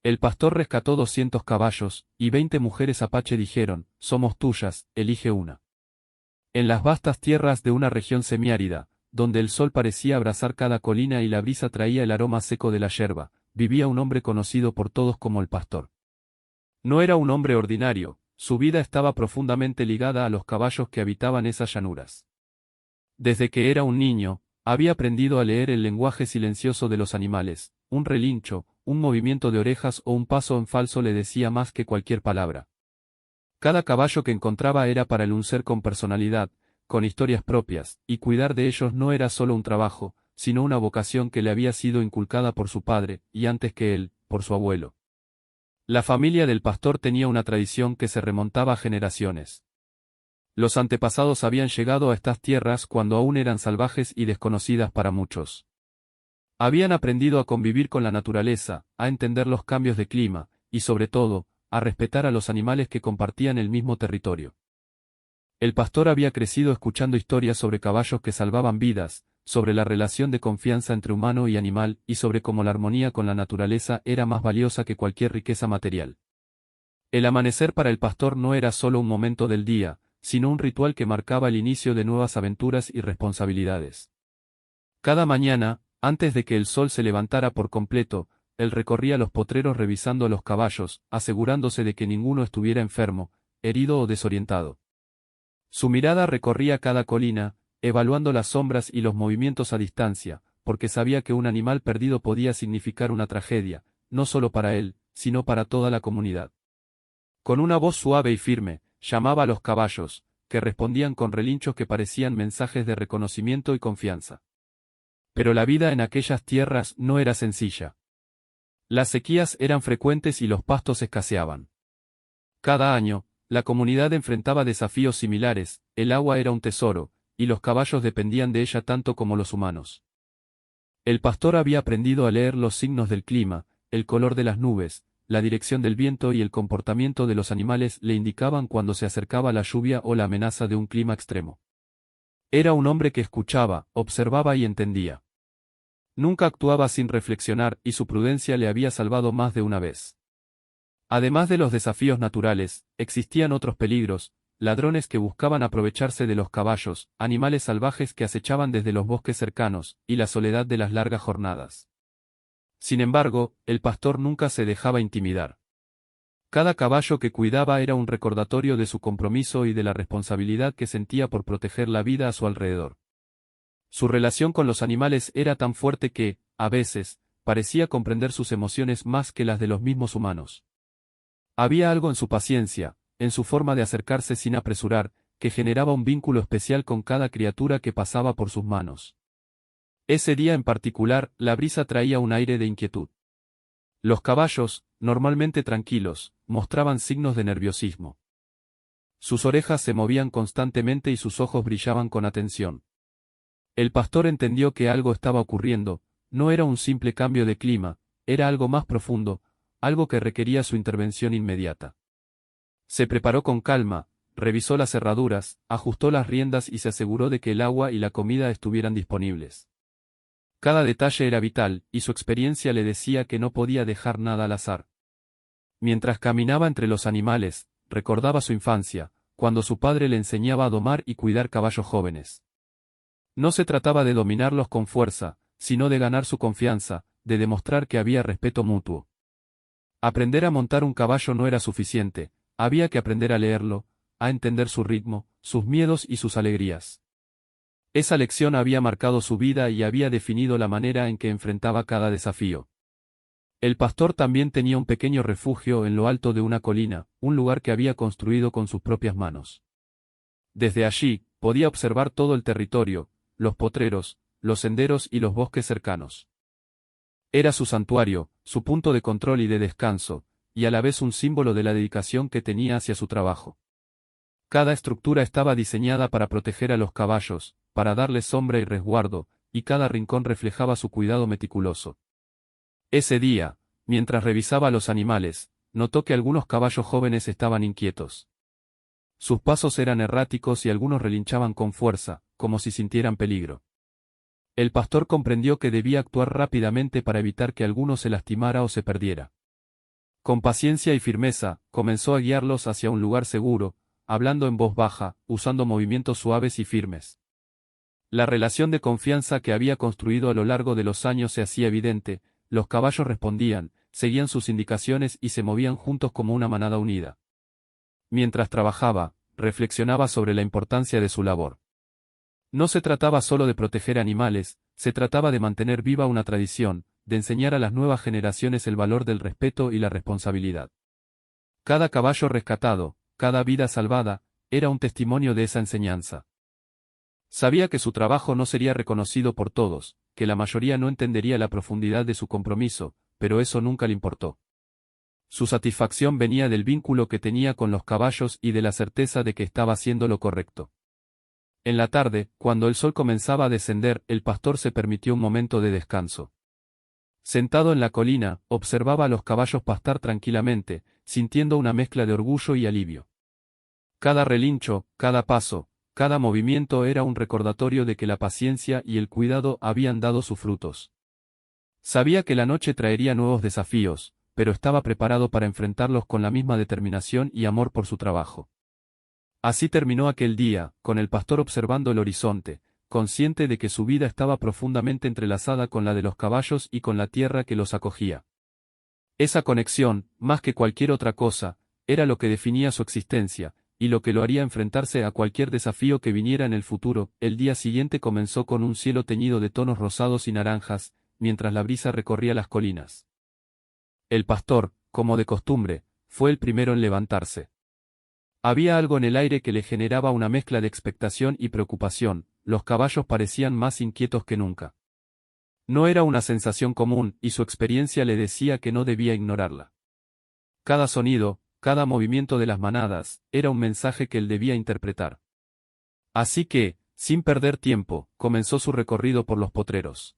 El pastor rescató 200 caballos, y 20 mujeres apache dijeron, somos tuyas, elige una. En las vastas tierras de una región semiárida, donde el sol parecía abrazar cada colina y la brisa traía el aroma seco de la yerba, vivía un hombre conocido por todos como el pastor. No era un hombre ordinario, su vida estaba profundamente ligada a los caballos que habitaban esas llanuras. Desde que era un niño, había aprendido a leer el lenguaje silencioso de los animales, un relincho, un movimiento de orejas o un paso en falso le decía más que cualquier palabra. Cada caballo que encontraba era para él un ser con personalidad, con historias propias, y cuidar de ellos no era solo un trabajo, sino una vocación que le había sido inculcada por su padre, y antes que él, por su abuelo. La familia del pastor tenía una tradición que se remontaba a generaciones. Los antepasados habían llegado a estas tierras cuando aún eran salvajes y desconocidas para muchos. Habían aprendido a convivir con la naturaleza, a entender los cambios de clima, y sobre todo, a respetar a los animales que compartían el mismo territorio. El pastor había crecido escuchando historias sobre caballos que salvaban vidas, sobre la relación de confianza entre humano y animal, y sobre cómo la armonía con la naturaleza era más valiosa que cualquier riqueza material. El amanecer para el pastor no era solo un momento del día, sino un ritual que marcaba el inicio de nuevas aventuras y responsabilidades. Cada mañana, antes de que el sol se levantara por completo, él recorría los potreros revisando a los caballos, asegurándose de que ninguno estuviera enfermo, herido o desorientado. Su mirada recorría cada colina, evaluando las sombras y los movimientos a distancia, porque sabía que un animal perdido podía significar una tragedia, no solo para él, sino para toda la comunidad. Con una voz suave y firme, llamaba a los caballos, que respondían con relinchos que parecían mensajes de reconocimiento y confianza. Pero la vida en aquellas tierras no era sencilla. Las sequías eran frecuentes y los pastos escaseaban. Cada año, la comunidad enfrentaba desafíos similares, el agua era un tesoro, y los caballos dependían de ella tanto como los humanos. El pastor había aprendido a leer los signos del clima, el color de las nubes, la dirección del viento y el comportamiento de los animales le indicaban cuando se acercaba la lluvia o la amenaza de un clima extremo. Era un hombre que escuchaba, observaba y entendía. Nunca actuaba sin reflexionar y su prudencia le había salvado más de una vez. Además de los desafíos naturales, existían otros peligros, ladrones que buscaban aprovecharse de los caballos, animales salvajes que acechaban desde los bosques cercanos, y la soledad de las largas jornadas. Sin embargo, el pastor nunca se dejaba intimidar. Cada caballo que cuidaba era un recordatorio de su compromiso y de la responsabilidad que sentía por proteger la vida a su alrededor. Su relación con los animales era tan fuerte que, a veces, parecía comprender sus emociones más que las de los mismos humanos. Había algo en su paciencia, en su forma de acercarse sin apresurar, que generaba un vínculo especial con cada criatura que pasaba por sus manos. Ese día en particular, la brisa traía un aire de inquietud. Los caballos, normalmente tranquilos, mostraban signos de nerviosismo. Sus orejas se movían constantemente y sus ojos brillaban con atención. El pastor entendió que algo estaba ocurriendo, no era un simple cambio de clima, era algo más profundo, algo que requería su intervención inmediata. Se preparó con calma, revisó las cerraduras, ajustó las riendas y se aseguró de que el agua y la comida estuvieran disponibles. Cada detalle era vital, y su experiencia le decía que no podía dejar nada al azar. Mientras caminaba entre los animales, recordaba su infancia, cuando su padre le enseñaba a domar y cuidar caballos jóvenes. No se trataba de dominarlos con fuerza, sino de ganar su confianza, de demostrar que había respeto mutuo. Aprender a montar un caballo no era suficiente, había que aprender a leerlo, a entender su ritmo, sus miedos y sus alegrías. Esa lección había marcado su vida y había definido la manera en que enfrentaba cada desafío. El pastor también tenía un pequeño refugio en lo alto de una colina, un lugar que había construido con sus propias manos. Desde allí, podía observar todo el territorio, los potreros, los senderos y los bosques cercanos. Era su santuario, su punto de control y de descanso, y a la vez un símbolo de la dedicación que tenía hacia su trabajo. Cada estructura estaba diseñada para proteger a los caballos, para darles sombra y resguardo, y cada rincón reflejaba su cuidado meticuloso. Ese día, mientras revisaba a los animales, notó que algunos caballos jóvenes estaban inquietos. Sus pasos eran erráticos y algunos relinchaban con fuerza, como si sintieran peligro. El pastor comprendió que debía actuar rápidamente para evitar que alguno se lastimara o se perdiera. Con paciencia y firmeza, comenzó a guiarlos hacia un lugar seguro, hablando en voz baja, usando movimientos suaves y firmes. La relación de confianza que había construido a lo largo de los años se hacía evidente, los caballos respondían, seguían sus indicaciones y se movían juntos como una manada unida. Mientras trabajaba, reflexionaba sobre la importancia de su labor. No se trataba solo de proteger animales, se trataba de mantener viva una tradición, de enseñar a las nuevas generaciones el valor del respeto y la responsabilidad. Cada caballo rescatado, cada vida salvada, era un testimonio de esa enseñanza. Sabía que su trabajo no sería reconocido por todos, que la mayoría no entendería la profundidad de su compromiso, pero eso nunca le importó. Su satisfacción venía del vínculo que tenía con los caballos y de la certeza de que estaba haciendo lo correcto. En la tarde, cuando el sol comenzaba a descender, el pastor se permitió un momento de descanso. Sentado en la colina, observaba a los caballos pastar tranquilamente, sintiendo una mezcla de orgullo y alivio. Cada relincho, cada paso, cada movimiento era un recordatorio de que la paciencia y el cuidado habían dado sus frutos. Sabía que la noche traería nuevos desafíos, pero estaba preparado para enfrentarlos con la misma determinación y amor por su trabajo. Así terminó aquel día, con el pastor observando el horizonte, consciente de que su vida estaba profundamente entrelazada con la de los caballos y con la tierra que los acogía. Esa conexión, más que cualquier otra cosa, era lo que definía su existencia, y lo que lo haría enfrentarse a cualquier desafío que viniera en el futuro. El día siguiente comenzó con un cielo teñido de tonos rosados y naranjas, mientras la brisa recorría las colinas. El pastor, como de costumbre, fue el primero en levantarse. Había algo en el aire que le generaba una mezcla de expectación y preocupación, los caballos parecían más inquietos que nunca. No era una sensación común, y su experiencia le decía que no debía ignorarla. Cada sonido, cada movimiento de las manadas, era un mensaje que él debía interpretar. Así que, sin perder tiempo, comenzó su recorrido por los potreros.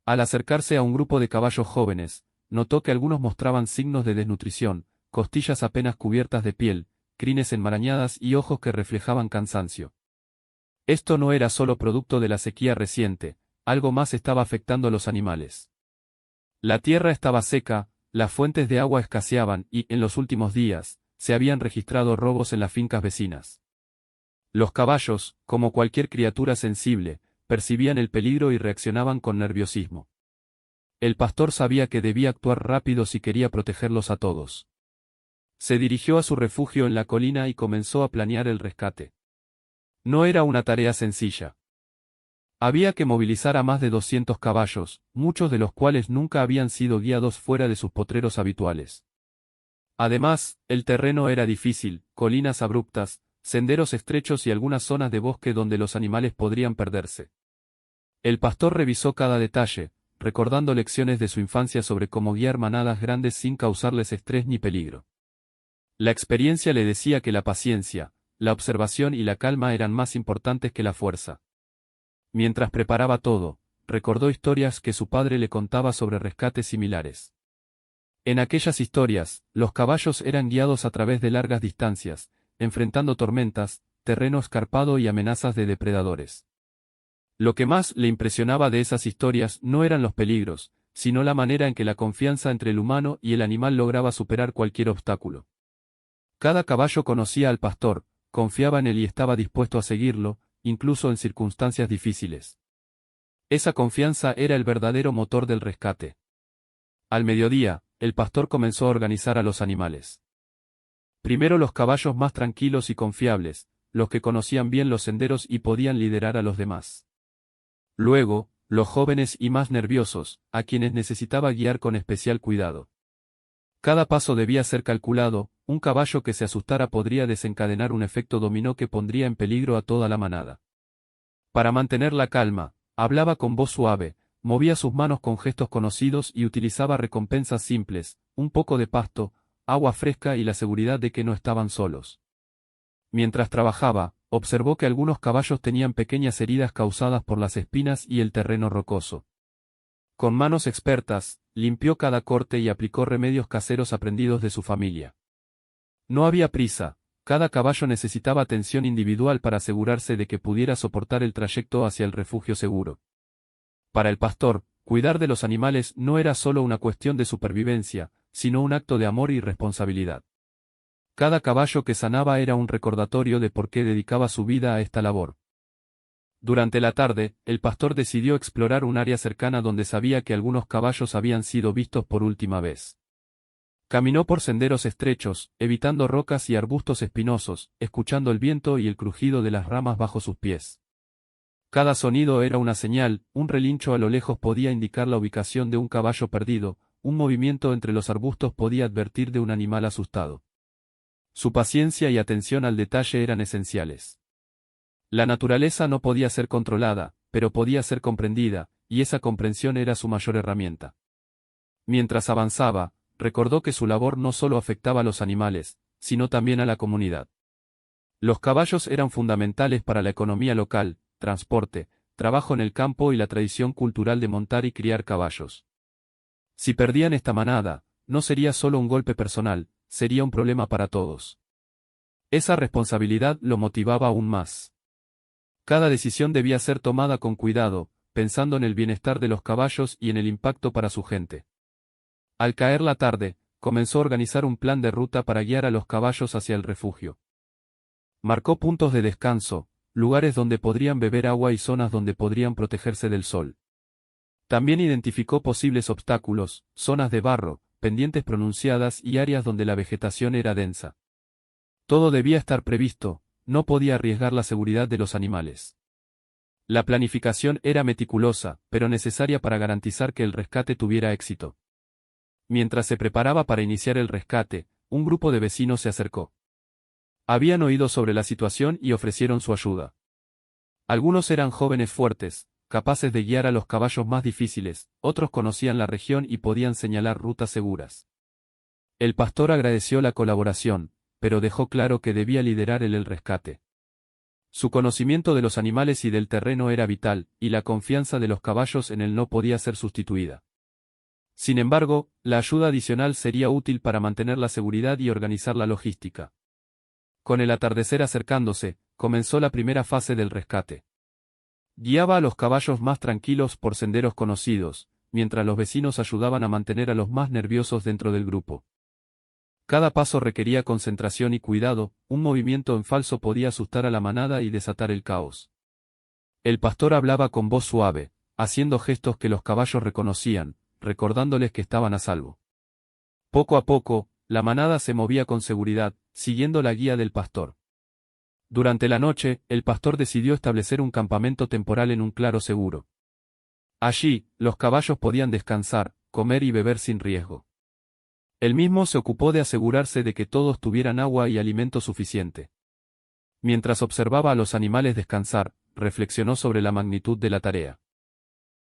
Al acercarse a un grupo de caballos jóvenes, notó que algunos mostraban signos de desnutrición, costillas apenas cubiertas de piel, crines enmarañadas y ojos que reflejaban cansancio. Esto no era solo producto de la sequía reciente, algo más estaba afectando a los animales. La tierra estaba seca, las fuentes de agua escaseaban y, en los últimos días, se habían registrado robos en las fincas vecinas. Los caballos, como cualquier criatura sensible, percibían el peligro y reaccionaban con nerviosismo. El pastor sabía que debía actuar rápido si quería protegerlos a todos. Se dirigió a su refugio en la colina y comenzó a planear el rescate. No era una tarea sencilla. Había que movilizar a más de 200 caballos, muchos de los cuales nunca habían sido guiados fuera de sus potreros habituales. Además, el terreno era difícil, colinas abruptas, senderos estrechos y algunas zonas de bosque donde los animales podrían perderse. El pastor revisó cada detalle, recordando lecciones de su infancia sobre cómo guiar manadas grandes sin causarles estrés ni peligro. La experiencia le decía que la paciencia, la observación y la calma eran más importantes que la fuerza. Mientras preparaba todo, recordó historias que su padre le contaba sobre rescates similares. En aquellas historias, los caballos eran guiados a través de largas distancias, enfrentando tormentas, terreno escarpado y amenazas de depredadores. Lo que más le impresionaba de esas historias no eran los peligros, sino la manera en que la confianza entre el humano y el animal lograba superar cualquier obstáculo. Cada caballo conocía al pastor, confiaba en él y estaba dispuesto a seguirlo, incluso en circunstancias difíciles. Esa confianza era el verdadero motor del rescate. Al mediodía, el pastor comenzó a organizar a los animales. Primero los caballos más tranquilos y confiables, los que conocían bien los senderos y podían liderar a los demás. Luego, los jóvenes y más nerviosos, a quienes necesitaba guiar con especial cuidado. Cada paso debía ser calculado, un caballo que se asustara podría desencadenar un efecto dominó que pondría en peligro a toda la manada. Para mantener la calma, hablaba con voz suave, movía sus manos con gestos conocidos y utilizaba recompensas simples, un poco de pasto, agua fresca y la seguridad de que no estaban solos. Mientras trabajaba, observó que algunos caballos tenían pequeñas heridas causadas por las espinas y el terreno rocoso. Con manos expertas, limpió cada corte y aplicó remedios caseros aprendidos de su familia. No había prisa, cada caballo necesitaba atención individual para asegurarse de que pudiera soportar el trayecto hacia el refugio seguro. Para el pastor, cuidar de los animales no era solo una cuestión de supervivencia, sino un acto de amor y responsabilidad. Cada caballo que sanaba era un recordatorio de por qué dedicaba su vida a esta labor. Durante la tarde, el pastor decidió explorar un área cercana donde sabía que algunos caballos habían sido vistos por última vez. Caminó por senderos estrechos, evitando rocas y arbustos espinosos, escuchando el viento y el crujido de las ramas bajo sus pies. Cada sonido era una señal, un relincho a lo lejos podía indicar la ubicación de un caballo perdido, un movimiento entre los arbustos podía advertir de un animal asustado. Su paciencia y atención al detalle eran esenciales. La naturaleza no podía ser controlada, pero podía ser comprendida, y esa comprensión era su mayor herramienta. Mientras avanzaba, recordó que su labor no solo afectaba a los animales, sino también a la comunidad. Los caballos eran fundamentales para la economía local, transporte, trabajo en el campo y la tradición cultural de montar y criar caballos. Si perdían esta manada, no sería solo un golpe personal, sería un problema para todos. Esa responsabilidad lo motivaba aún más. Cada decisión debía ser tomada con cuidado, pensando en el bienestar de los caballos y en el impacto para su gente. Al caer la tarde, comenzó a organizar un plan de ruta para guiar a los caballos hacia el refugio. Marcó puntos de descanso, lugares donde podrían beber agua y zonas donde podrían protegerse del sol. También identificó posibles obstáculos, zonas de barro, pendientes pronunciadas y áreas donde la vegetación era densa. Todo debía estar previsto, no podía arriesgar la seguridad de los animales. La planificación era meticulosa, pero necesaria para garantizar que el rescate tuviera éxito. Mientras se preparaba para iniciar el rescate, un grupo de vecinos se acercó. Habían oído sobre la situación y ofrecieron su ayuda. Algunos eran jóvenes fuertes, capaces de guiar a los caballos más difíciles, otros conocían la región y podían señalar rutas seguras. El pastor agradeció la colaboración, pero dejó claro que debía liderar el rescate. Su conocimiento de los animales y del terreno era vital, y la confianza de los caballos en él no podía ser sustituida. Sin embargo, la ayuda adicional sería útil para mantener la seguridad y organizar la logística. Con el atardecer acercándose, comenzó la primera fase del rescate. Guiaba a los caballos más tranquilos por senderos conocidos, mientras los vecinos ayudaban a mantener a los más nerviosos dentro del grupo. Cada paso requería concentración y cuidado, un movimiento en falso podía asustar a la manada y desatar el caos. El pastor hablaba con voz suave, haciendo gestos que los caballos reconocían, recordándoles que estaban a salvo. Poco a poco, la manada se movía con seguridad, siguiendo la guía del pastor. Durante la noche, el pastor decidió establecer un campamento temporal en un claro seguro. Allí, los caballos podían descansar, comer y beber sin riesgo. Él mismo se ocupó de asegurarse de que todos tuvieran agua y alimento suficiente. Mientras observaba a los animales descansar, reflexionó sobre la magnitud de la tarea.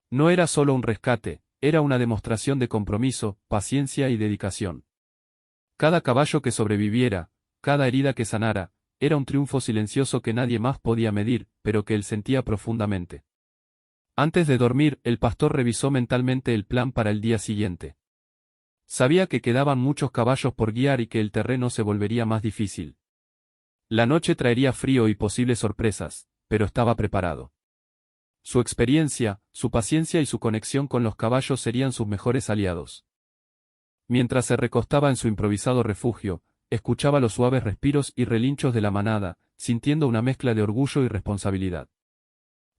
No era solo un rescate, era una demostración de compromiso, paciencia y dedicación. Cada caballo que sobreviviera, cada herida que sanara, era un triunfo silencioso que nadie más podía medir, pero que él sentía profundamente. Antes de dormir, el pastor revisó mentalmente el plan para el día siguiente. Sabía que quedaban muchos caballos por guiar y que el terreno se volvería más difícil. La noche traería frío y posibles sorpresas, pero estaba preparado. Su experiencia, su paciencia y su conexión con los caballos serían sus mejores aliados. Mientras se recostaba en su improvisado refugio, escuchaba los suaves respiros y relinchos de la manada, sintiendo una mezcla de orgullo y responsabilidad.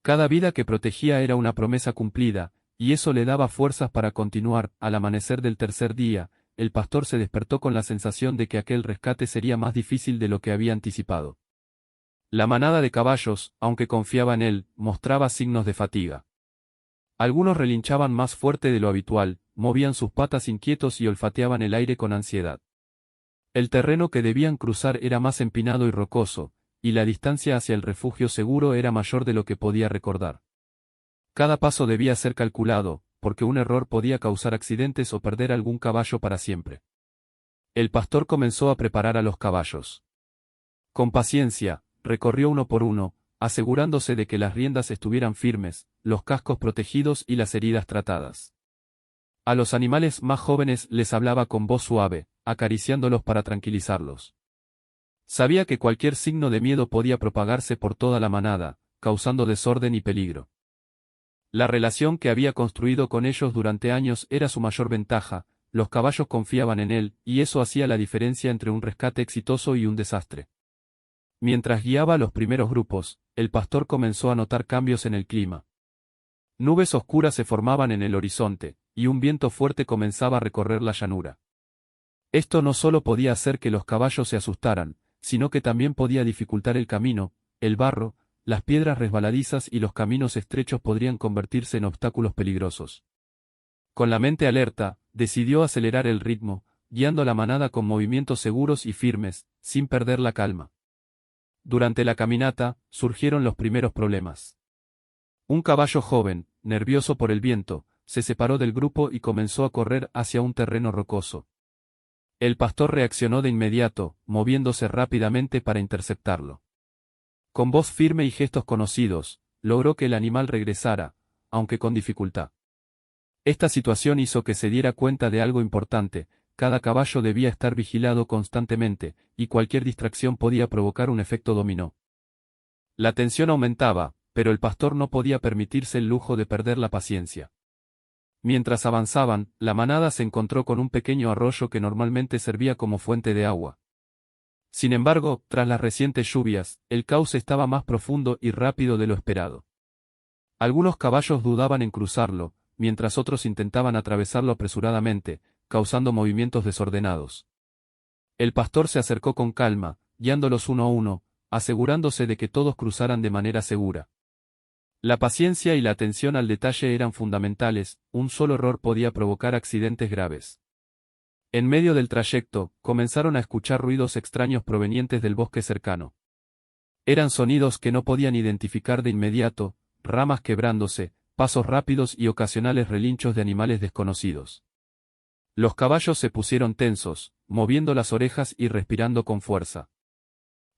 Cada vida que protegía era una promesa cumplida, y eso le daba fuerzas para continuar. Al amanecer del tercer día, el pastor se despertó con la sensación de que aquel rescate sería más difícil de lo que había anticipado. La manada de caballos, aunque confiaba en él, mostraba signos de fatiga. Algunos relinchaban más fuerte de lo habitual, movían sus patas inquietos y olfateaban el aire con ansiedad. El terreno que debían cruzar era más empinado y rocoso, y la distancia hacia el refugio seguro era mayor de lo que podía recordar. Cada paso debía ser calculado, porque un error podía causar accidentes o perder algún caballo para siempre. El pastor comenzó a preparar a los caballos. Con paciencia, recorrió uno por uno, asegurándose de que las riendas estuvieran firmes, los cascos protegidos y las heridas tratadas. A los animales más jóvenes les hablaba con voz suave, acariciándolos para tranquilizarlos. Sabía que cualquier signo de miedo podía propagarse por toda la manada, causando desorden y peligro. La relación que había construido con ellos durante años era su mayor ventaja, los caballos confiaban en él, y eso hacía la diferencia entre un rescate exitoso y un desastre. Mientras guiaba a los primeros grupos, el pastor comenzó a notar cambios en el clima. Nubes oscuras se formaban en el horizonte, y un viento fuerte comenzaba a recorrer la llanura. Esto no solo podía hacer que los caballos se asustaran, sino que también podía dificultar el camino, el barro, las piedras resbaladizas y los caminos estrechos podrían convertirse en obstáculos peligrosos. Con la mente alerta, decidió acelerar el ritmo, guiando la manada con movimientos seguros y firmes, sin perder la calma. Durante la caminata, surgieron los primeros problemas. Un caballo joven, nervioso por el viento, se separó del grupo y comenzó a correr hacia un terreno rocoso. El pastor reaccionó de inmediato, moviéndose rápidamente para interceptarlo. Con voz firme y gestos conocidos, logró que el animal regresara, aunque con dificultad. Esta situación hizo que se diera cuenta de algo importante: cada caballo debía estar vigilado constantemente, y cualquier distracción podía provocar un efecto dominó. La tensión aumentaba, pero el pastor no podía permitirse el lujo de perder la paciencia. Mientras avanzaban, la manada se encontró con un pequeño arroyo que normalmente servía como fuente de agua. Sin embargo, tras las recientes lluvias, el cauce estaba más profundo y rápido de lo esperado. Algunos caballos dudaban en cruzarlo, mientras otros intentaban atravesarlo apresuradamente, causando movimientos desordenados. El pastor se acercó con calma, guiándolos uno a uno, asegurándose de que todos cruzaran de manera segura. La paciencia y la atención al detalle eran fundamentales, un solo error podía provocar accidentes graves. En medio del trayecto, comenzaron a escuchar ruidos extraños provenientes del bosque cercano. Eran sonidos que no podían identificar de inmediato: ramas quebrándose, pasos rápidos y ocasionales relinchos de animales desconocidos. Los caballos se pusieron tensos, moviendo las orejas y respirando con fuerza.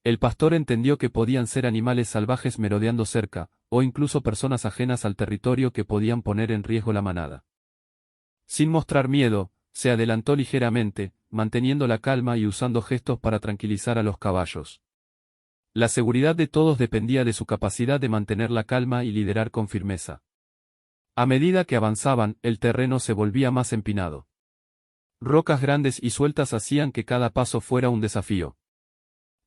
El pastor entendió que podían ser animales salvajes merodeando cerca, o incluso personas ajenas al territorio que podían poner en riesgo la manada. Sin mostrar miedo, se adelantó ligeramente, manteniendo la calma y usando gestos para tranquilizar a los caballos. La seguridad de todos dependía de su capacidad de mantener la calma y liderar con firmeza. A medida que avanzaban, el terreno se volvía más empinado. Rocas grandes y sueltas hacían que cada paso fuera un desafío.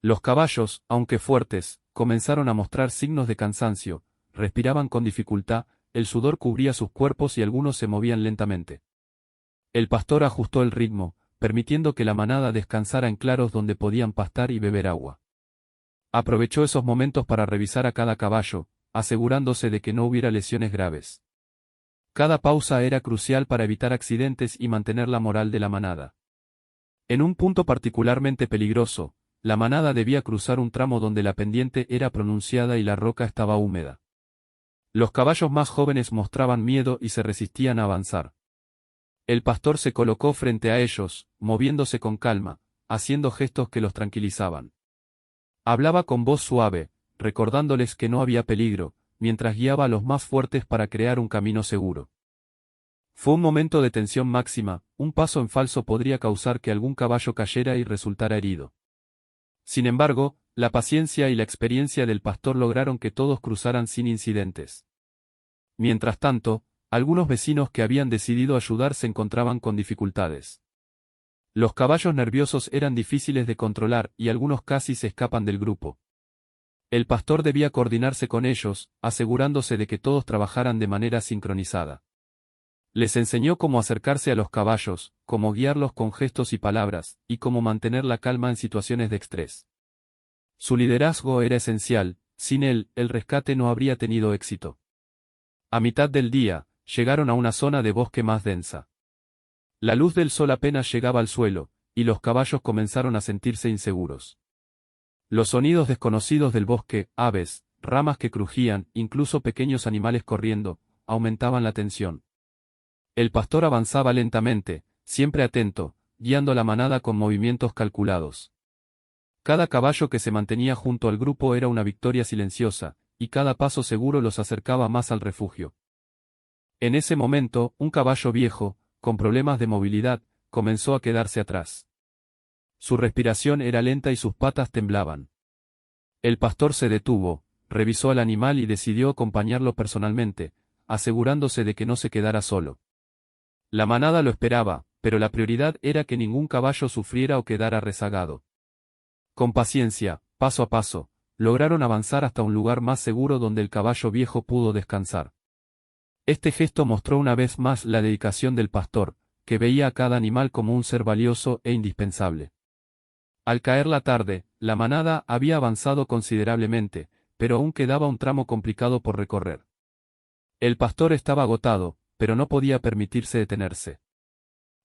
Los caballos, aunque fuertes, comenzaron a mostrar signos de cansancio, respiraban con dificultad, el sudor cubría sus cuerpos y algunos se movían lentamente. El pastor ajustó el ritmo, permitiendo que la manada descansara en claros donde podían pastar y beber agua. Aprovechó esos momentos para revisar a cada caballo, asegurándose de que no hubiera lesiones graves. Cada pausa era crucial para evitar accidentes y mantener la moral de la manada. En un punto particularmente peligroso, la manada debía cruzar un tramo donde la pendiente era pronunciada y la roca estaba húmeda. Los caballos más jóvenes mostraban miedo y se resistían a avanzar. El pastor se colocó frente a ellos, moviéndose con calma, haciendo gestos que los tranquilizaban. Hablaba con voz suave, recordándoles que no había peligro, mientras guiaba a los más fuertes para crear un camino seguro. Fue un momento de tensión máxima: un paso en falso podría causar que algún caballo cayera y resultara herido. Sin embargo, la paciencia y la experiencia del pastor lograron que todos cruzaran sin incidentes. Mientras tanto, algunos vecinos que habían decidido ayudar se encontraban con dificultades. Los caballos nerviosos eran difíciles de controlar y algunos casi se escapan del grupo. El pastor debía coordinarse con ellos, asegurándose de que todos trabajaran de manera sincronizada. Les enseñó cómo acercarse a los caballos, cómo guiarlos con gestos y palabras, y cómo mantener la calma en situaciones de estrés. Su liderazgo era esencial: sin él, el rescate no habría tenido éxito. A mitad del día, llegaron a una zona de bosque más densa. La luz del sol apenas llegaba al suelo, y los caballos comenzaron a sentirse inseguros. Los sonidos desconocidos del bosque, aves, ramas que crujían, incluso pequeños animales corriendo, aumentaban la tensión. El pastor avanzaba lentamente, siempre atento, guiando la manada con movimientos calculados. Cada caballo que se mantenía junto al grupo era una victoria silenciosa, y cada paso seguro los acercaba más al refugio. En ese momento, un caballo viejo, con problemas de movilidad, comenzó a quedarse atrás. Su respiración era lenta y sus patas temblaban. El pastor se detuvo, revisó al animal y decidió acompañarlo personalmente, asegurándose de que no se quedara solo. La manada lo esperaba, pero la prioridad era que ningún caballo sufriera o quedara rezagado. Con paciencia, paso a paso, lograron avanzar hasta un lugar más seguro donde el caballo viejo pudo descansar. Este gesto mostró una vez más la dedicación del pastor, que veía a cada animal como un ser valioso e indispensable. Al caer la tarde, la manada había avanzado considerablemente, pero aún quedaba un tramo complicado por recorrer. El pastor estaba agotado, pero no podía permitirse detenerse.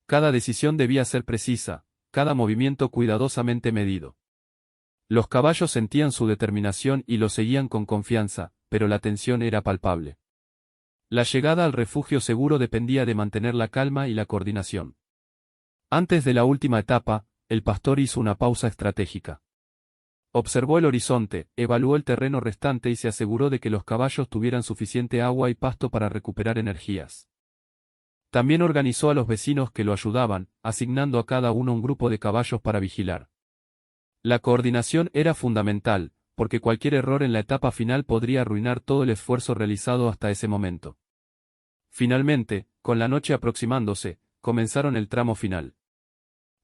Cada decisión debía ser precisa, cada movimiento cuidadosamente medido. Los caballos sentían su determinación y lo seguían con confianza, pero la tensión era palpable. La llegada al refugio seguro dependía de mantener la calma y la coordinación. Antes de la última etapa, el pastor hizo una pausa estratégica. Observó el horizonte, evaluó el terreno restante y se aseguró de que los caballos tuvieran suficiente agua y pasto para recuperar energías. También organizó a los vecinos que lo ayudaban, asignando a cada uno un grupo de caballos para vigilar. La coordinación era fundamental, porque cualquier error en la etapa final podría arruinar todo el esfuerzo realizado hasta ese momento. Finalmente, con la noche aproximándose, comenzaron el tramo final.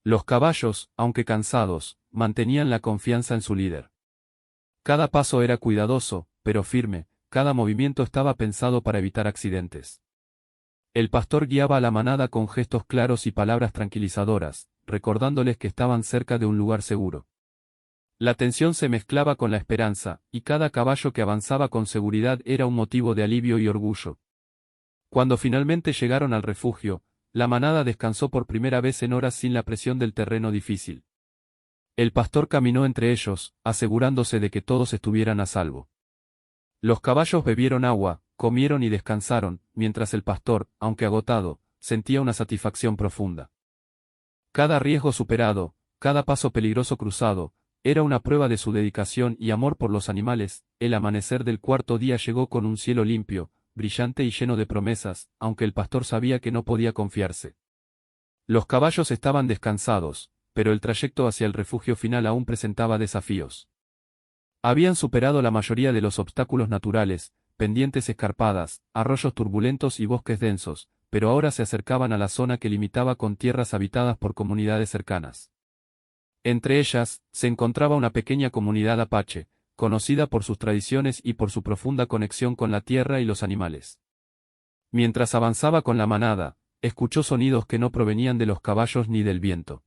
Los caballos, aunque cansados, mantenían la confianza en su líder. Cada paso era cuidadoso, pero firme, cada movimiento estaba pensado para evitar accidentes. El pastor guiaba a la manada con gestos claros y palabras tranquilizadoras, recordándoles que estaban cerca de un lugar seguro. La tensión se mezclaba con la esperanza, y cada caballo que avanzaba con seguridad era un motivo de alivio y orgullo. Cuando finalmente llegaron al refugio, la manada descansó por primera vez en horas sin la presión del terreno difícil. El pastor caminó entre ellos, asegurándose de que todos estuvieran a salvo. Los caballos bebieron agua, comieron y descansaron, mientras el pastor, aunque agotado, sentía una satisfacción profunda. Cada riesgo superado, cada paso peligroso cruzado, era una prueba de su dedicación y amor por los animales. El amanecer del cuarto día llegó con un cielo limpio, brillante y lleno de promesas, aunque el pastor sabía que no podía confiarse. Los caballos estaban descansados, pero el trayecto hacia el refugio final aún presentaba desafíos. Habían superado la mayoría de los obstáculos naturales, pendientes escarpadas, arroyos turbulentos y bosques densos, pero ahora se acercaban a la zona que limitaba con tierras habitadas por comunidades cercanas. Entre ellas, se encontraba una pequeña comunidad apache, conocida por sus tradiciones y por su profunda conexión con la tierra y los animales. Mientras avanzaba con la manada, escuchó sonidos que no provenían de los caballos ni del viento.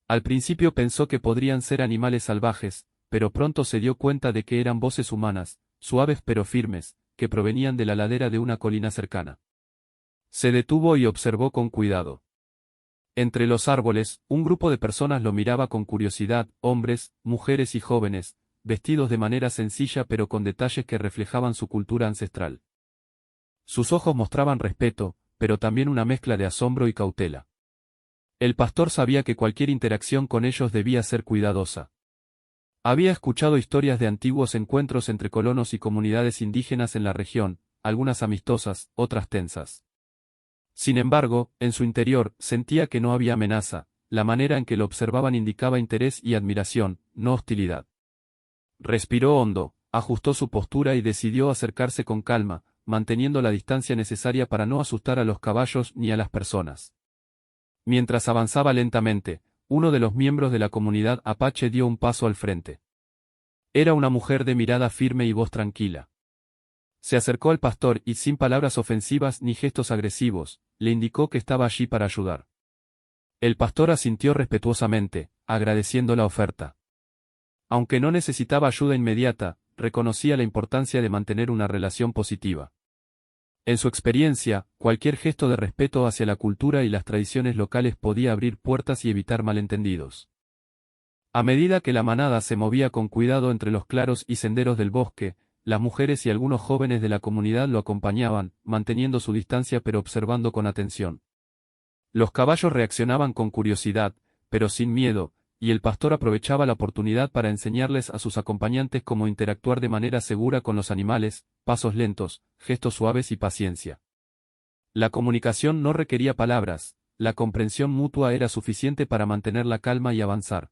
Al principio pensó que podrían ser animales salvajes, pero pronto se dio cuenta de que eran voces humanas, suaves pero firmes, que provenían de la ladera de una colina cercana. Se detuvo y observó con cuidado. Entre los árboles, un grupo de personas lo miraba con curiosidad, hombres, mujeres y jóvenes, vestidos de manera sencilla pero con detalles que reflejaban su cultura ancestral. Sus ojos mostraban respeto, pero también una mezcla de asombro y cautela. El pastor sabía que cualquier interacción con ellos debía ser cuidadosa. Había escuchado historias de antiguos encuentros entre colonos y comunidades indígenas en la región, algunas amistosas, otras tensas. Sin embargo, en su interior, sentía que no había amenaza, la manera en que lo observaban indicaba interés y admiración, no hostilidad. Respiró hondo, ajustó su postura y decidió acercarse con calma, manteniendo la distancia necesaria para no asustar a los caballos ni a las personas. Mientras avanzaba lentamente, uno de los miembros de la comunidad apache dio un paso al frente. Era una mujer de mirada firme y voz tranquila. Se acercó al pastor y sin palabras ofensivas ni gestos agresivos, le indicó que estaba allí para ayudar. El pastor asintió respetuosamente, agradeciendo la oferta. Aunque no necesitaba ayuda inmediata, reconocía la importancia de mantener una relación positiva. En su experiencia, cualquier gesto de respeto hacia la cultura y las tradiciones locales podía abrir puertas y evitar malentendidos. A medida que la manada se movía con cuidado entre los claros y senderos del bosque, las mujeres y algunos jóvenes de la comunidad lo acompañaban, manteniendo su distancia pero observando con atención. Los caballos reaccionaban con curiosidad, pero sin miedo, y el pastor aprovechaba la oportunidad para enseñarles a sus acompañantes cómo interactuar de manera segura con los animales, pasos lentos, gestos suaves y paciencia. La comunicación no requería palabras, la comprensión mutua era suficiente para mantener la calma y avanzar.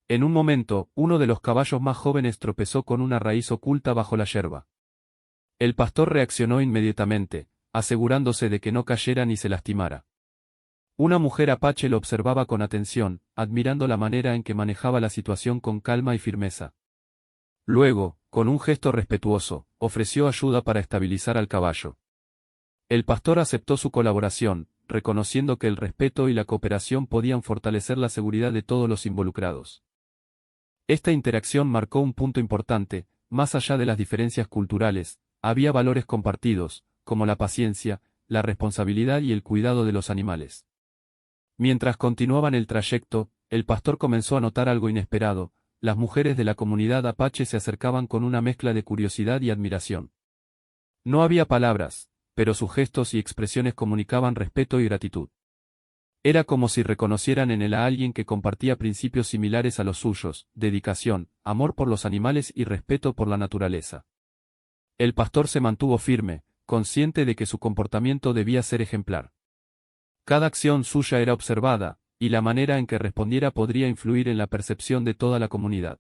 En un momento, uno de los caballos más jóvenes tropezó con una raíz oculta bajo la yerba. El pastor reaccionó inmediatamente, asegurándose de que no cayera ni se lastimara. Una mujer apache lo observaba con atención, admirando la manera en que manejaba la situación con calma y firmeza. Luego, con un gesto respetuoso, ofreció ayuda para estabilizar al caballo. El pastor aceptó su colaboración, reconociendo que el respeto y la cooperación podían fortalecer la seguridad de todos los involucrados. Esta interacción marcó un punto importante, más allá de las diferencias culturales, había valores compartidos, como la paciencia, la responsabilidad y el cuidado de los animales. Mientras continuaban el trayecto, el pastor comenzó a notar algo inesperado: las mujeres de la comunidad apache se acercaban con una mezcla de curiosidad y admiración. No había palabras, pero sus gestos y expresiones comunicaban respeto y gratitud. Era como si reconocieran en él a alguien que compartía principios similares a los suyos: dedicación, amor por los animales y respeto por la naturaleza. El pastor se mantuvo firme, consciente de que su comportamiento debía ser ejemplar. Cada acción suya era observada, y la manera en que respondiera podría influir en la percepción de toda la comunidad.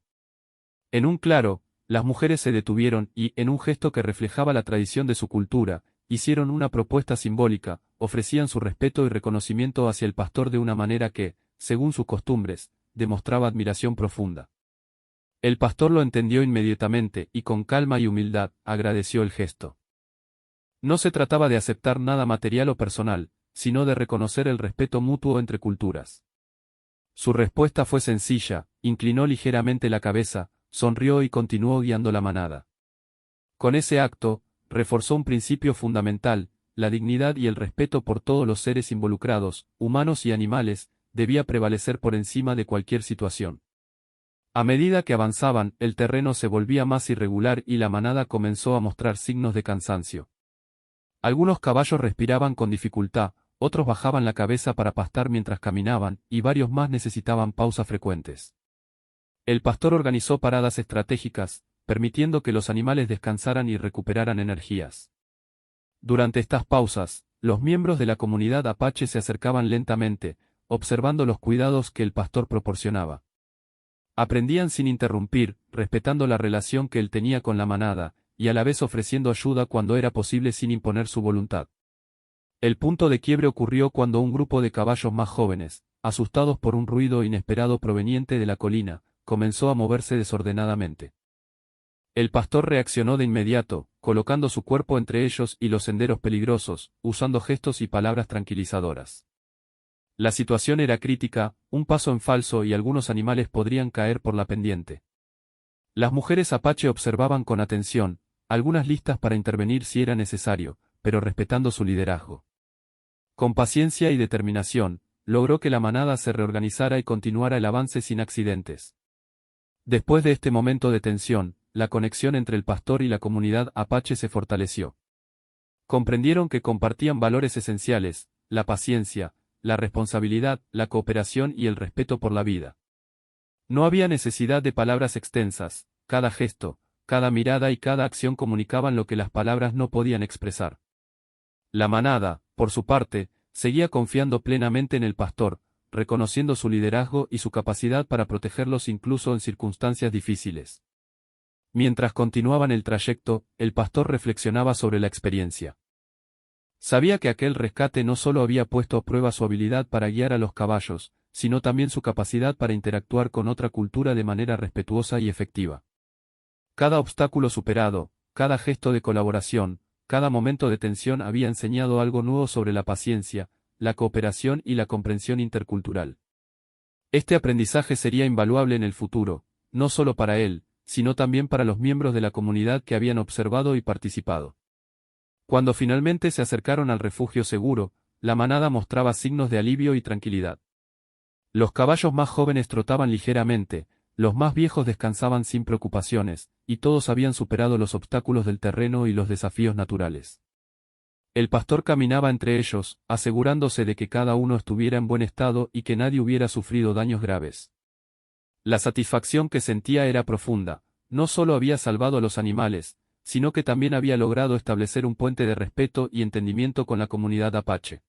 En un claro, las mujeres se detuvieron y, en un gesto que reflejaba la tradición de su cultura, hicieron una propuesta simbólica: ofrecían su respeto y reconocimiento hacia el pastor de una manera que, según sus costumbres, demostraba admiración profunda. El pastor lo entendió inmediatamente y, con calma y humildad, agradeció el gesto. No se trataba de aceptar nada material o personal, sino de reconocer el respeto mutuo entre culturas. Su respuesta fue sencilla: inclinó ligeramente la cabeza, sonrió y continuó guiando la manada. Con ese acto, reforzó un principio fundamental: la dignidad y el respeto por todos los seres involucrados, humanos y animales, debía prevalecer por encima de cualquier situación. A medida que avanzaban, el terreno se volvía más irregular y la manada comenzó a mostrar signos de cansancio. Algunos caballos respiraban con dificultad, otros bajaban la cabeza para pastar mientras caminaban, y varios más necesitaban pausas frecuentes. El pastor organizó paradas estratégicas, permitiendo que los animales descansaran y recuperaran energías. Durante estas pausas, los miembros de la comunidad apache se acercaban lentamente, observando los cuidados que el pastor proporcionaba. Aprendían sin interrumpir, respetando la relación que él tenía con la manada, y a la vez ofreciendo ayuda cuando era posible sin imponer su voluntad. El punto de quiebre ocurrió cuando un grupo de caballos más jóvenes, asustados por un ruido inesperado proveniente de la colina, comenzó a moverse desordenadamente. El pastor reaccionó de inmediato, colocando su cuerpo entre ellos y los senderos peligrosos, usando gestos y palabras tranquilizadoras. La situación era crítica: un paso en falso y algunos animales podrían caer por la pendiente. Las mujeres apache observaban con atención, algunas listas para intervenir si era necesario, pero respetando su liderazgo. Con paciencia y determinación, logró que la manada se reorganizara y continuara el avance sin accidentes. Después de este momento de tensión, la conexión entre el pastor y la comunidad apache se fortaleció. Comprendieron que compartían valores esenciales: la paciencia, la responsabilidad, la cooperación y el respeto por la vida. No había necesidad de palabras extensas: cada gesto, cada mirada y cada acción comunicaban lo que las palabras no podían expresar. La manada, por su parte, seguía confiando plenamente en el pastor, reconociendo su liderazgo y su capacidad para protegerlos incluso en circunstancias difíciles. Mientras continuaban el trayecto, el pastor reflexionaba sobre la experiencia. Sabía que aquel rescate no solo había puesto a prueba su habilidad para guiar a los caballos, sino también su capacidad para interactuar con otra cultura de manera respetuosa y efectiva. Cada obstáculo superado, cada gesto de colaboración, cada momento de tensión había enseñado algo nuevo sobre la paciencia, la cooperación y la comprensión intercultural. Este aprendizaje sería invaluable en el futuro, no solo para él, sino también para los miembros de la comunidad que habían observado y participado. Cuando finalmente se acercaron al refugio seguro, la manada mostraba signos de alivio y tranquilidad. Los caballos más jóvenes trotaban ligeramente, los más viejos descansaban sin preocupaciones, y todos habían superado los obstáculos del terreno y los desafíos naturales. El pastor caminaba entre ellos, asegurándose de que cada uno estuviera en buen estado y que nadie hubiera sufrido daños graves. La satisfacción que sentía era profunda: no solo había salvado a los animales, sino que también había logrado establecer un puente de respeto y entendimiento con la comunidad apache.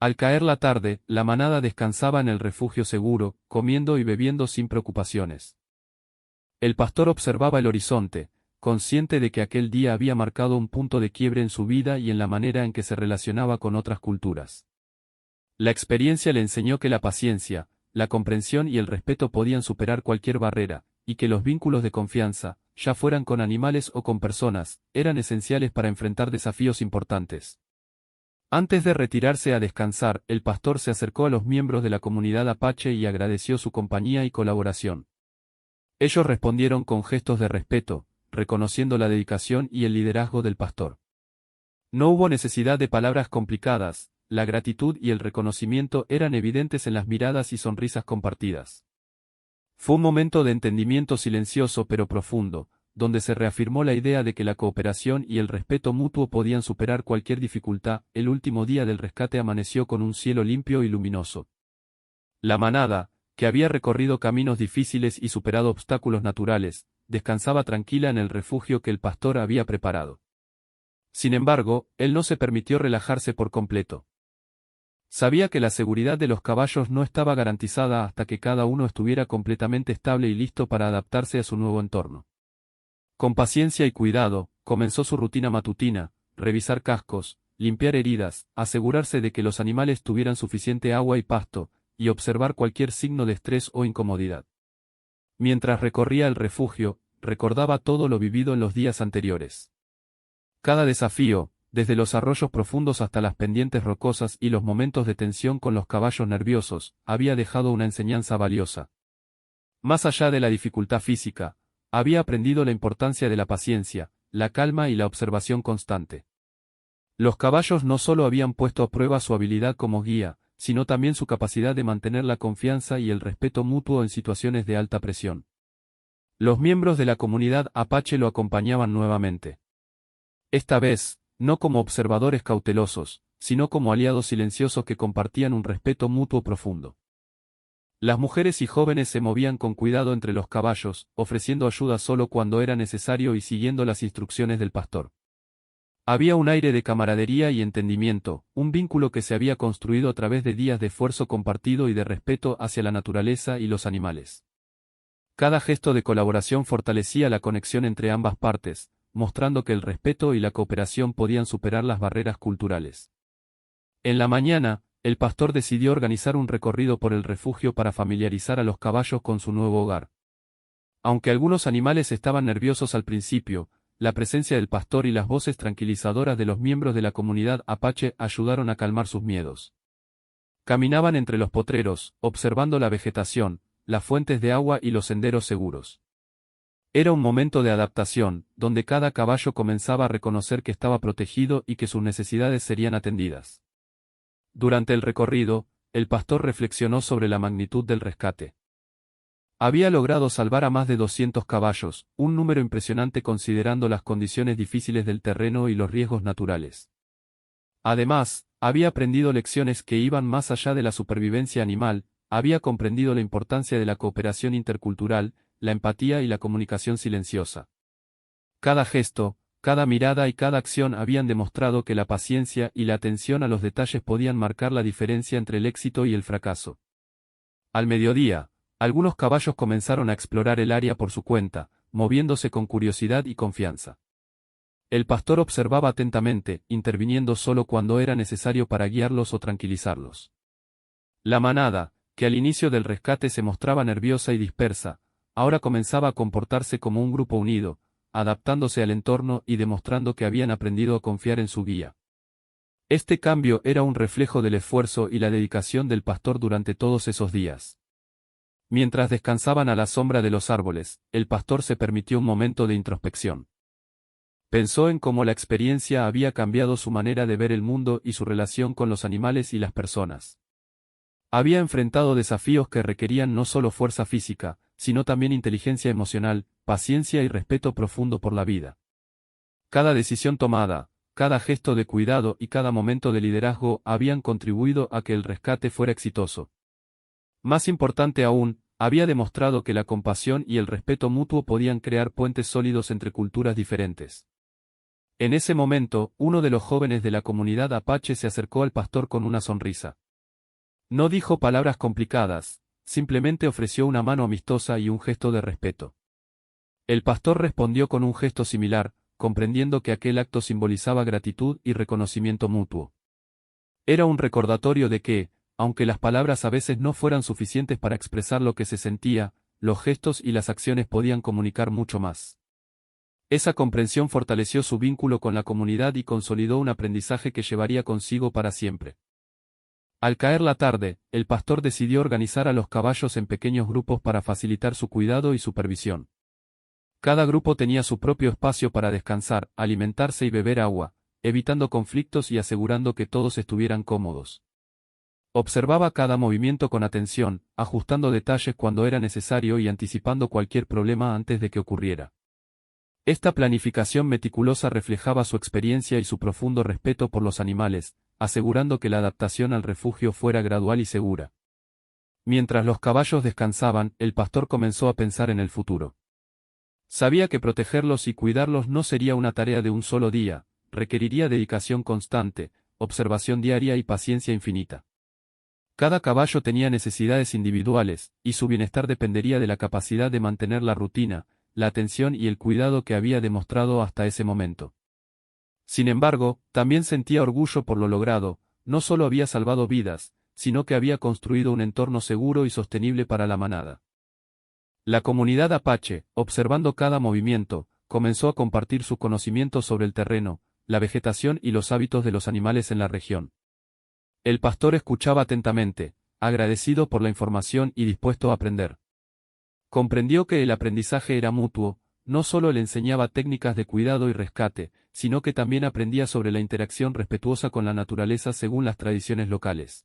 Al caer la tarde, la manada descansaba en el refugio seguro, comiendo y bebiendo sin preocupaciones. El pastor observaba el horizonte, consciente de que aquel día había marcado un punto de quiebre en su vida y en la manera en que se relacionaba con otras culturas. La experiencia le enseñó que la paciencia, la comprensión y el respeto podían superar cualquier barrera, y que los vínculos de confianza, ya fueran con animales o con personas, eran esenciales para enfrentar desafíos importantes. Antes de retirarse a descansar, el pastor se acercó a los miembros de la comunidad apache y agradeció su compañía y colaboración. Ellos respondieron con gestos de respeto, reconociendo la dedicación y el liderazgo del pastor. No hubo necesidad de palabras complicadas, la gratitud y el reconocimiento eran evidentes en las miradas y sonrisas compartidas. Fue un momento de entendimiento silencioso pero profundo, donde se reafirmó la idea de que la cooperación y el respeto mutuo podían superar cualquier dificultad. El último día del rescate amaneció con un cielo limpio y luminoso. La manada, que había recorrido caminos difíciles y superado obstáculos naturales, descansaba tranquila en el refugio que el pastor había preparado. Sin embargo, él no se permitió relajarse por completo. Sabía que la seguridad de los caballos no estaba garantizada hasta que cada uno estuviera completamente estable y listo para adaptarse a su nuevo entorno. Con paciencia y cuidado, comenzó su rutina matutina: revisar cascos, limpiar heridas, asegurarse de que los animales tuvieran suficiente agua y pasto, y observar cualquier signo de estrés o incomodidad. Mientras recorría el refugio, recordaba todo lo vivido en los días anteriores. Cada desafío, desde los arroyos profundos hasta las pendientes rocosas y los momentos de tensión con los caballos nerviosos, había dejado una enseñanza valiosa. Más allá de la dificultad física, había aprendido la importancia de la paciencia, la calma y la observación constante. Los caballos no solo habían puesto a prueba su habilidad como guía, sino también su capacidad de mantener la confianza y el respeto mutuo en situaciones de alta presión. Los miembros de la comunidad apache lo acompañaban nuevamente. Esta vez, no como observadores cautelosos, sino como aliados silenciosos que compartían un respeto mutuo profundo. Las mujeres y jóvenes se movían con cuidado entre los caballos, ofreciendo ayuda solo cuando era necesario y siguiendo las instrucciones del pastor. Había un aire de camaradería y entendimiento, un vínculo que se había construido a través de días de esfuerzo compartido y de respeto hacia la naturaleza y los animales. Cada gesto de colaboración fortalecía la conexión entre ambas partes, mostrando que el respeto y la cooperación podían superar las barreras culturales. En la mañana, el pastor decidió organizar un recorrido por el refugio para familiarizar a los caballos con su nuevo hogar. Aunque algunos animales estaban nerviosos al principio, la presencia del pastor y las voces tranquilizadoras de los miembros de la comunidad apache ayudaron a calmar sus miedos. Caminaban entre los potreros, observando la vegetación, las fuentes de agua y los senderos seguros. Era un momento de adaptación, donde cada caballo comenzaba a reconocer que estaba protegido y que sus necesidades serían atendidas. Durante el recorrido, el pastor reflexionó sobre la magnitud del rescate. Había logrado salvar a más de 200 caballos, un número impresionante considerando las condiciones difíciles del terreno y los riesgos naturales. Además, había aprendido lecciones que iban más allá de la supervivencia animal, había comprendido la importancia de la cooperación intercultural, la empatía y la comunicación silenciosa. Cada gesto, cada mirada y cada acción habían demostrado que la paciencia y la atención a los detalles podían marcar la diferencia entre el éxito y el fracaso. Al mediodía, algunos caballos comenzaron a explorar el área por su cuenta, moviéndose con curiosidad y confianza. El pastor observaba atentamente, interviniendo solo cuando era necesario para guiarlos o tranquilizarlos. La manada, que al inicio del rescate se mostraba nerviosa y dispersa, ahora comenzaba a comportarse como un grupo unido, adaptándose al entorno y demostrando que habían aprendido a confiar en su guía. Este cambio era un reflejo del esfuerzo y la dedicación del pastor durante todos esos días. Mientras descansaban a la sombra de los árboles, el pastor se permitió un momento de introspección. Pensó en cómo la experiencia había cambiado su manera de ver el mundo y su relación con los animales y las personas. Había enfrentado desafíos que requerían no solo fuerza física, sino también inteligencia emocional, paciencia y respeto profundo por la vida. Cada decisión tomada, cada gesto de cuidado y cada momento de liderazgo habían contribuido a que el rescate fuera exitoso. Más importante aún, había demostrado que la compasión y el respeto mutuo podían crear puentes sólidos entre culturas diferentes. En ese momento, uno de los jóvenes de la comunidad apache se acercó al pastor con una sonrisa. No dijo palabras complicadas, simplemente ofreció una mano amistosa y un gesto de respeto. El pastor respondió con un gesto similar, comprendiendo que aquel acto simbolizaba gratitud y reconocimiento mutuo. Era un recordatorio de que, aunque las palabras a veces no fueran suficientes para expresar lo que se sentía, los gestos y las acciones podían comunicar mucho más. Esa comprensión fortaleció su vínculo con la comunidad y consolidó un aprendizaje que llevaría consigo para siempre. Al caer la tarde, el pastor decidió organizar a los caballos en pequeños grupos para facilitar su cuidado y supervisión. Cada grupo tenía su propio espacio para descansar, alimentarse y beber agua, evitando conflictos y asegurando que todos estuvieran cómodos. Observaba cada movimiento con atención, ajustando detalles cuando era necesario y anticipando cualquier problema antes de que ocurriera. Esta planificación meticulosa reflejaba su experiencia y su profundo respeto por los animales, asegurando que la adaptación al refugio fuera gradual y segura. Mientras los caballos descansaban, el pastor comenzó a pensar en el futuro. Sabía que protegerlos y cuidarlos no sería una tarea de un solo día, requeriría dedicación constante, observación diaria y paciencia infinita. Cada caballo tenía necesidades individuales, y su bienestar dependería de la capacidad de mantener la rutina, la atención y el cuidado que había demostrado hasta ese momento. Sin embargo, también sentía orgullo por lo logrado, no solo había salvado vidas, sino que había construido un entorno seguro y sostenible para la manada. La comunidad apache, observando cada movimiento, comenzó a compartir sus conocimientos sobre el terreno, la vegetación y los hábitos de los animales en la región. El pastor escuchaba atentamente, agradecido por la información y dispuesto a aprender. Comprendió que el aprendizaje era mutuo, no solo le enseñaba técnicas de cuidado y rescate, sino que también aprendía sobre la interacción respetuosa con la naturaleza según las tradiciones locales.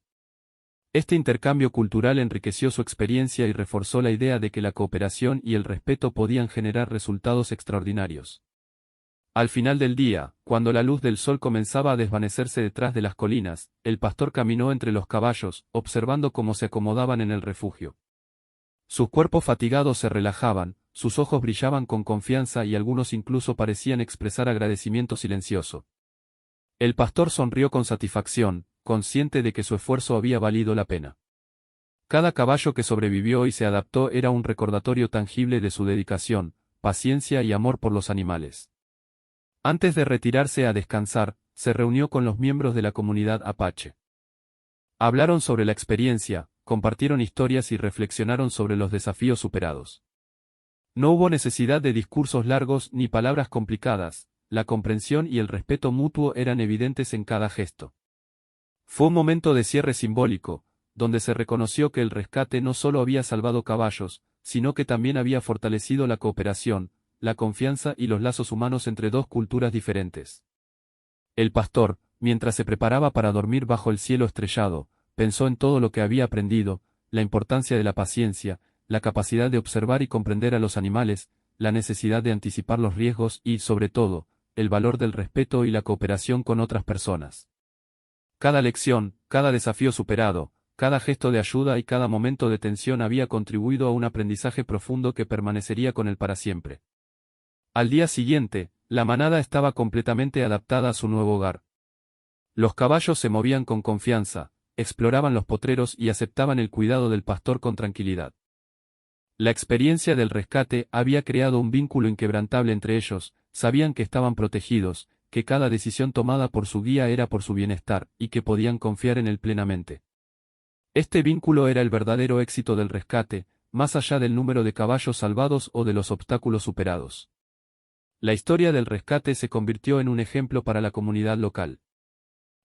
Este intercambio cultural enriqueció su experiencia y reforzó la idea de que la cooperación y el respeto podían generar resultados extraordinarios. Al final del día, cuando la luz del sol comenzaba a desvanecerse detrás de las colinas, el pastor caminó entre los caballos, observando cómo se acomodaban en el refugio. Sus cuerpos fatigados se relajaban, sus ojos brillaban con confianza y algunos incluso parecían expresar agradecimiento silencioso. El pastor sonrió con satisfacción, consciente de que su esfuerzo había valido la pena. Cada caballo que sobrevivió y se adaptó era un recordatorio tangible de su dedicación, paciencia y amor por los animales. Antes de retirarse a descansar, se reunió con los miembros de la comunidad apache. Hablaron sobre la experiencia, compartieron historias y reflexionaron sobre los desafíos superados. No hubo necesidad de discursos largos ni palabras complicadas, la comprensión y el respeto mutuo eran evidentes en cada gesto. Fue un momento de cierre simbólico, donde se reconoció que el rescate no solo había salvado caballos, sino que también había fortalecido la cooperación, la confianza y los lazos humanos entre dos culturas diferentes. El pastor, mientras se preparaba para dormir bajo el cielo estrellado, pensó en todo lo que había aprendido, la importancia de la paciencia, la capacidad de observar y comprender a los animales, la necesidad de anticipar los riesgos y, sobre todo, el valor del respeto y la cooperación con otras personas. Cada lección, cada desafío superado, cada gesto de ayuda y cada momento de tensión había contribuido a un aprendizaje profundo que permanecería con él para siempre. Al día siguiente, la manada estaba completamente adaptada a su nuevo hogar. Los caballos se movían con confianza, exploraban los potreros y aceptaban el cuidado del pastor con tranquilidad. La experiencia del rescate había creado un vínculo inquebrantable entre ellos, sabían que estaban protegidos, que cada decisión tomada por su guía era por su bienestar, y que podían confiar en él plenamente. Este vínculo era el verdadero éxito del rescate, más allá del número de caballos salvados o de los obstáculos superados. La historia del rescate se convirtió en un ejemplo para la comunidad local.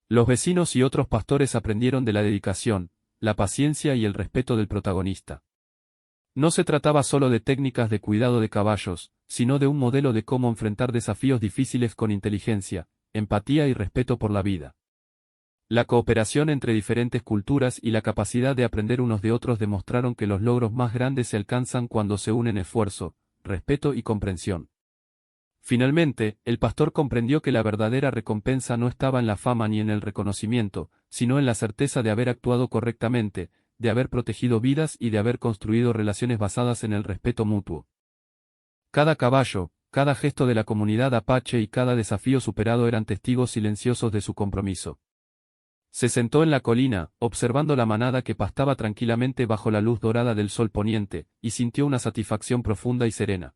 Los vecinos y otros pastores aprendieron de la dedicación, la paciencia y el respeto del protagonista. No se trataba solo de técnicas de cuidado de caballos, sino de un modelo de cómo enfrentar desafíos difíciles con inteligencia, empatía y respeto por la vida. La cooperación entre diferentes culturas y la capacidad de aprender unos de otros demostraron que los logros más grandes se alcanzan cuando se unen esfuerzo, respeto y comprensión. Finalmente, el pastor comprendió que la verdadera recompensa no estaba en la fama ni en el reconocimiento, sino en la certeza de haber actuado correctamente, de haber protegido vidas y de haber construido relaciones basadas en el respeto mutuo. Cada caballo, cada gesto de la comunidad apache y cada desafío superado eran testigos silenciosos de su compromiso. Se sentó en la colina, observando la manada que pastaba tranquilamente bajo la luz dorada del sol poniente, y sintió una satisfacción profunda y serena.